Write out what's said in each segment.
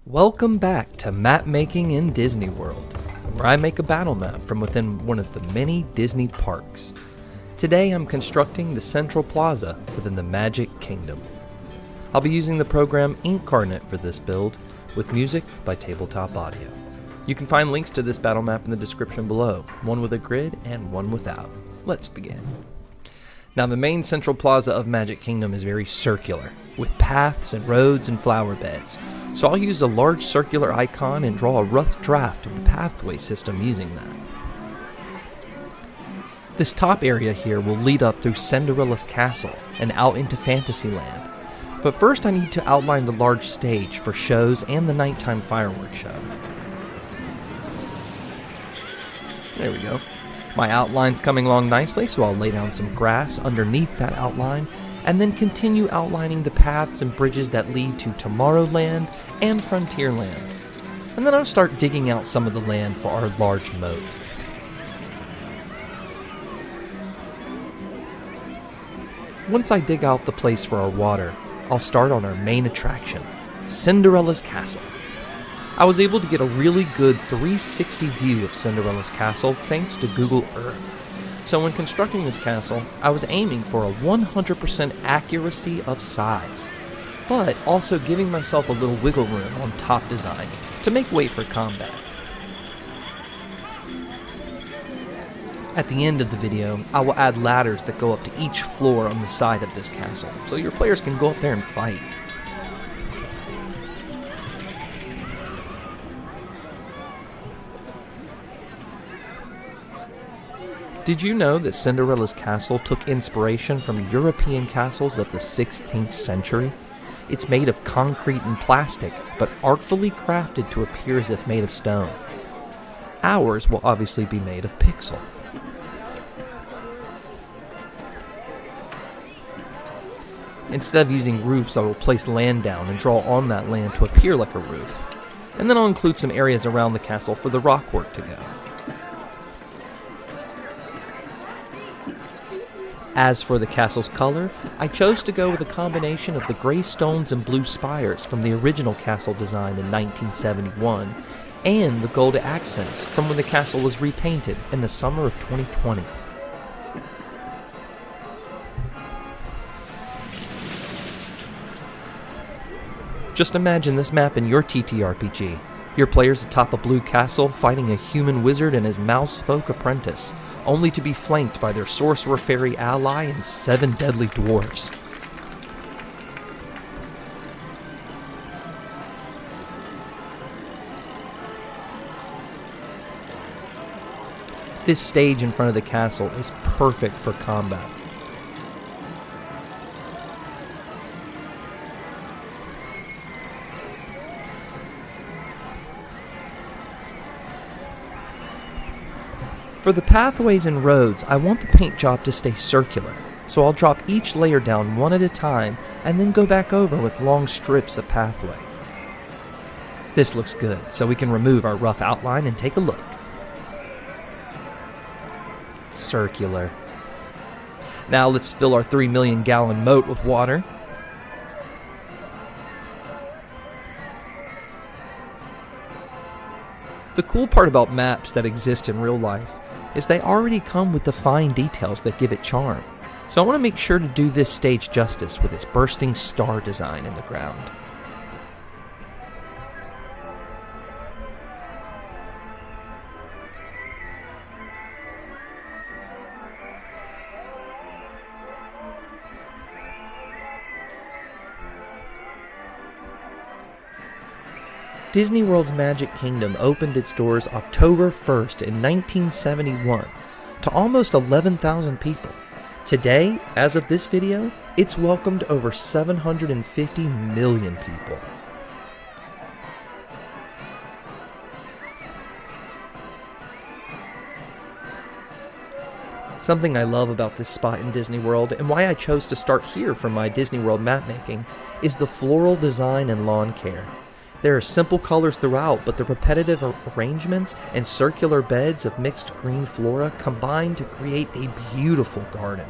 Welcome back to Map Making in Disney World, where I make a battle map from within one of the many Disney parks. Today I'm constructing the Central Plaza within the Magic Kingdom. I'll be using the program Inkarnate for this build, with music by Tabletop Audio. You can find links to this battle map in the description below, one with a grid and one without. Let's begin. Now the main Central Plaza of Magic Kingdom is very circular, with paths and roads and flower beds, so I'll use a large circular icon and draw a rough draft of the pathway system using that. This top area here will lead up through Cinderella's castle and out into Fantasyland, but first I need to outline the large stage for shows and the nighttime fireworks show. There we go. My outline's coming along nicely, so I'll lay down some grass underneath that outline, and then continue outlining the paths and bridges that lead to Tomorrowland and Frontierland. And then I'll start digging out some of the land for our large moat. Once I dig out the place for our water, I'll start on our main attraction, Cinderella's Castle. I was able to get a really good 360 view of Cinderella's castle thanks to Google Earth. So when constructing this castle, I was aiming for a 100% accuracy of size, but also giving myself a little wiggle room on top design to make way for combat. At the end of the video, I will add ladders that go up to each floor on the side of this castle, so your players can go up there and fight. Did you know that Cinderella's castle took inspiration from European castles of the 16th century? It's made of concrete and plastic, but artfully crafted to appear as if made of stone. Ours will obviously be made of pixel. Instead of using roofs, I will place land down and draw on that land to appear like a roof. And then I'll include some areas around the castle for the rock work to go. As for the castle's color, I chose to go with a combination of the gray stones and blue spires from the original castle design in 1971, and the gold accents from when the castle was repainted in the summer of 2020. Just imagine this map in your TTRPG. Your players atop a blue castle fighting a human wizard and his mouse folk apprentice, only to be flanked by their sorcerer fairy ally and 7 deadly dwarves. This stage in front of the castle is perfect for combat. For the pathways and roads, I want the paint job to stay circular, so I'll drop each layer down one at a time and then go back over with long strips of pathway. This looks good, so we can remove our rough outline and take a look. Circular. Now let's fill our 3 million gallon moat with water. The cool part about maps that exist in real life is they already come with the fine details that give it charm. So I want to make sure to do this stage justice with its bursting star design in the ground. Disney World's Magic Kingdom opened its doors October 1st in 1971 to almost 11,000 people. Today, as of this video, it's welcomed over 750 million people. Something I love about this spot in Disney World, and why I chose to start here for my Disney World map making, is the floral design and lawn care. There are simple colors throughout, but the repetitive arrangements and circular beds of mixed green flora combine to create a beautiful garden.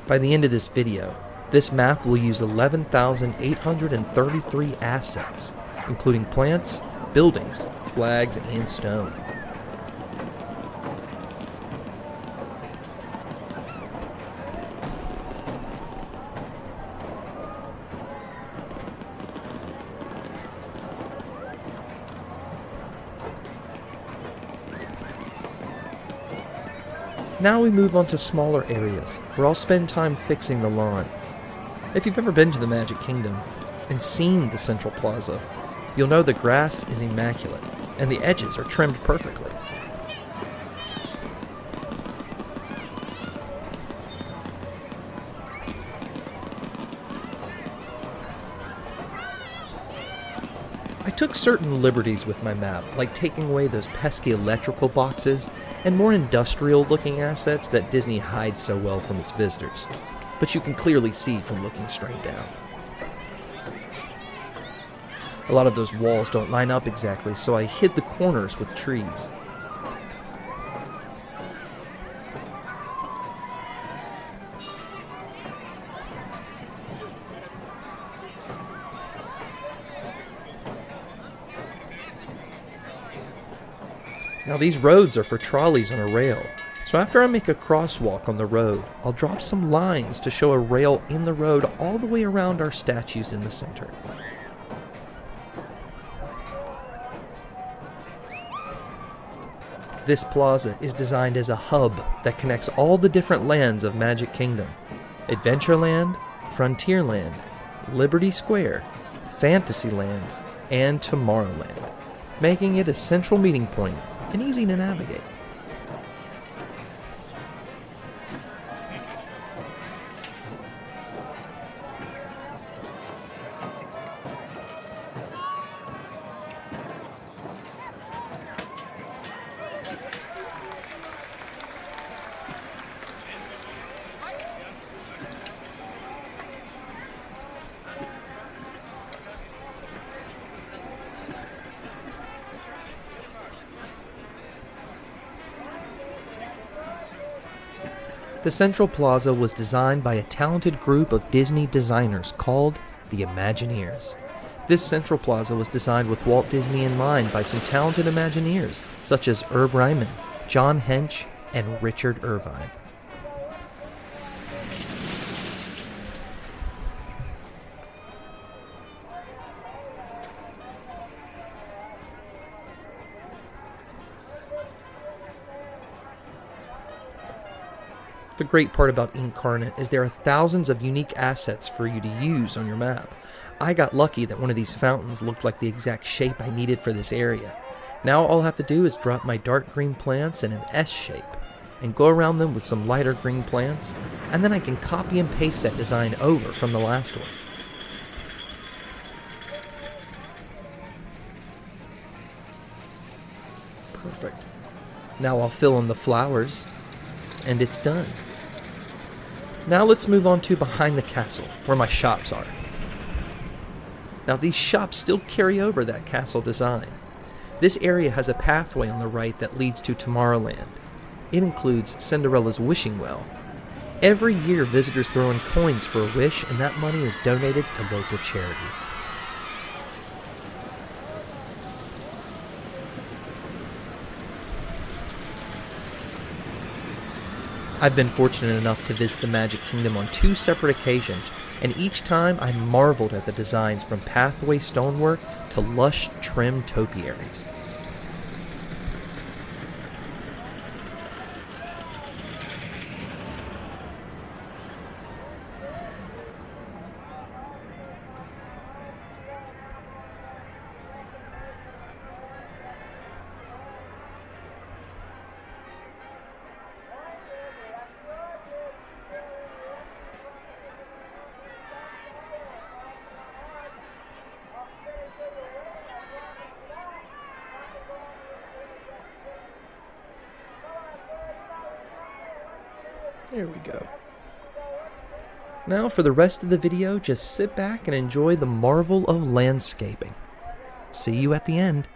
By the end of this video, this map will use 11,833 assets, including plants, buildings, flags, and stone. Now we move on to smaller areas, where I'll spend time fixing the lawn. If you've ever been to the Magic Kingdom and seen the Central Plaza, you'll know the grass is immaculate, and the edges are trimmed perfectly. I took certain liberties with my map, like taking away those pesky electrical boxes and more industrial-looking assets that Disney hides so well from its visitors, but you can clearly see from looking straight down. A lot of those walls don't line up exactly, so I hid the corners with trees. Now these roads are for trolleys on a rail, so after I make a crosswalk on the road, I'll drop some lines to show a rail in the road all the way around our statues in the center. This plaza is designed as a hub that connects all the different lands of Magic Kingdom: Adventureland, Frontierland, Liberty Square, Fantasyland, and Tomorrowland, making it a central meeting point and easy to navigate. The Central Plaza was designed by a talented group of Disney designers called the Imagineers. This Central Plaza was designed with Walt Disney in mind by some talented Imagineers such as Herb Ryman, John Hench, and Richard Irvine. The great part about Inkarnate is there are thousands of unique assets for you to use on your map. I got lucky that one of these fountains looked like the exact shape I needed for this area. Now all I have to do is drop my dark green plants in an S shape and go around them with some lighter green plants, and then I can copy and paste that design over from the last one. Perfect. Now I'll fill in the flowers, and it's done. Now let's move on to behind the castle, where my shops are. Now these shops still carry over that castle design. This area has a pathway on the right that leads to Tomorrowland. It includes Cinderella's wishing well. Every year visitors throw in coins for a wish, and that money is donated to local charities. I've been fortunate enough to visit the Magic Kingdom on 2 separate occasions, and each time I marveled at the designs from pathway stonework to lush, trim topiaries. There we go. Now for the rest of the video, just sit back and enjoy the marvel of landscaping. See you at the end.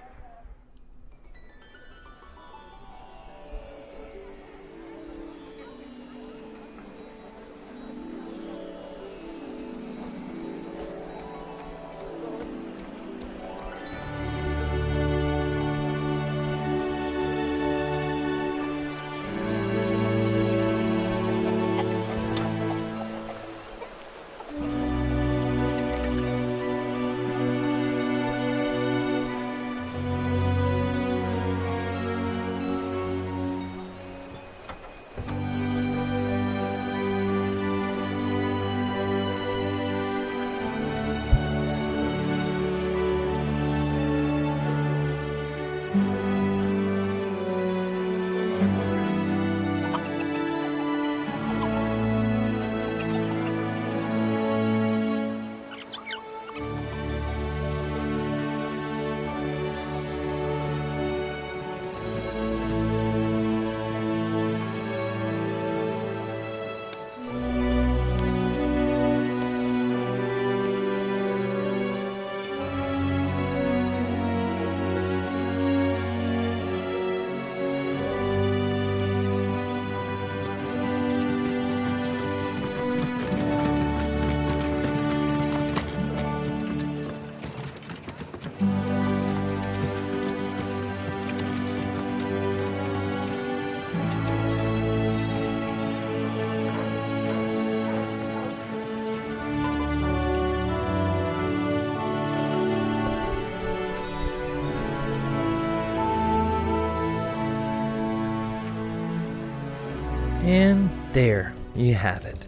There you have it.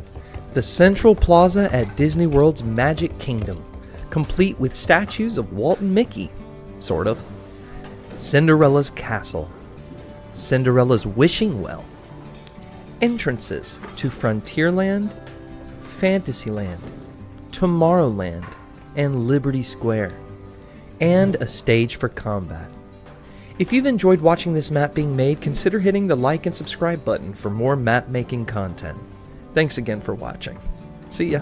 The Central Plaza at Disney World's Magic Kingdom, complete with statues of Walt and Mickey, sort of. Cinderella's Castle, Cinderella's Wishing Well, entrances to Frontierland, Fantasyland, Tomorrowland, and Liberty Square, and a stage for combat. If you've enjoyed watching this map being made, consider hitting the like and subscribe button for more map making content. Thanks again for watching. See ya.